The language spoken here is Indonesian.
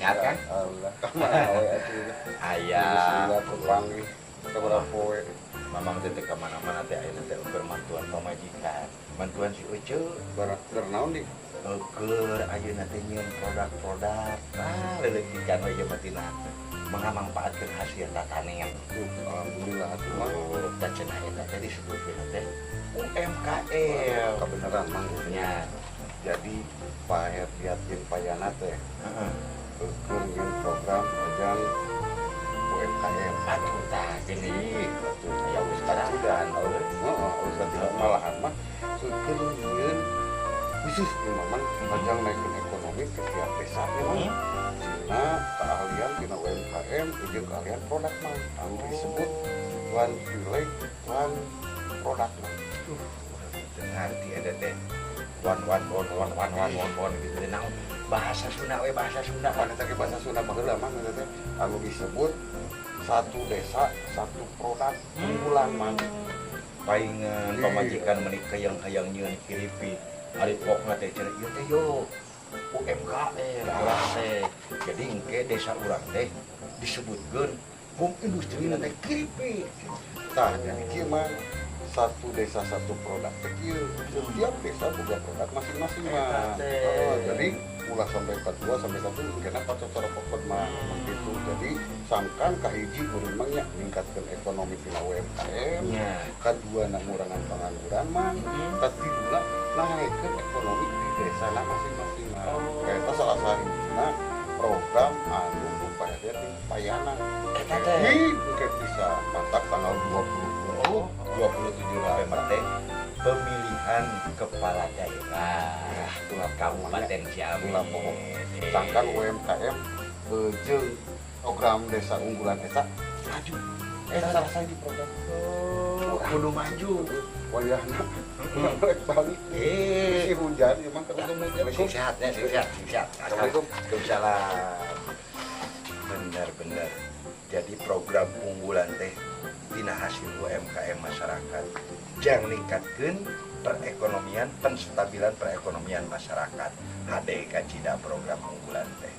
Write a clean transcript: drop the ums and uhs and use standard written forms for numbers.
Sehat kan? Alhamdulillah. Kamana we atuh. Aya. Bismillah terpanggil. Kabar poe. Mamang teh kemana-mana teh ayeuna teh ukur bantuan pamajikan. Bantuan si Ucu. Keur naon di? Ukur ayeuna teh nyieun produk-produk. Leuleungkeun we ieu mah tina mangamanfaatkeun hasil tataneam. Alhamdulillah atuh mah. Da cenah eta teh disebutkeun teh UMKM. Kebenaran mang. Nya. Jadi Pak Herdiat jeung Payana teh Heeh. keur nyeun program ajang UMKM. Atuh tah gini. Ya wis Dan kadagan. heeh, usah malahan mah keur nyeun khusus di mamang ajang naikin ekonomi ke tiap desa ge mah. Cina keahlian tina UMKM jeung keahlian produk mah. Anu disebut one village one product mah. Ngerti ada teh one gitu teh naon bahasa Sunda we bahasa Sunda Mana tadi bahasa Sunda baheula mah eta teh anu disebut satu desa satu produk unggulan mah. paingan pamajikan menik kayang-kayang nyieun kiripi ari pokna teh cenah ieu teh yo UMKM urang teh jadi engke desa urang teh disebutkeun home industri teh kiripi. Tah jadi kieu mah satu desa satu produk teh kieu. Setiap desa punya produk masing-masing mah. Oh, jadi ulah sampai kedua sampai satu kena pacar pokok mah begitu. Jadi sangkan kahiji urang mah nya ningkatkeun ekonomi tina UMKM. Nya. Kadua na ngurangan pengangguran mah. Katiga naikkeun ekonomi di desa masing-masing mah. Eta salah sahina program anu upaya dia di Payana. Eta teh Mungkin bisa mantap tanggal 27 November teh pemilihan kepala daerah Kabupaten Ciamis. Itulah pokok. Sangkan UMKM jeung program desa unggulan eta maju. Eta rasa di program. Kudu maju. Wayahna rek balik. Si hujan emang ketemu hujan. Masih sehat ya, sehat. Assalamualaikum. Waalaikumsalam. Benar. Jadi program unggulan teh dina hasil UMKM masyarakat jang ningkatkeun perekonomian, penstabilan perekonomian masyarakat. HD kacida program unggulan teh.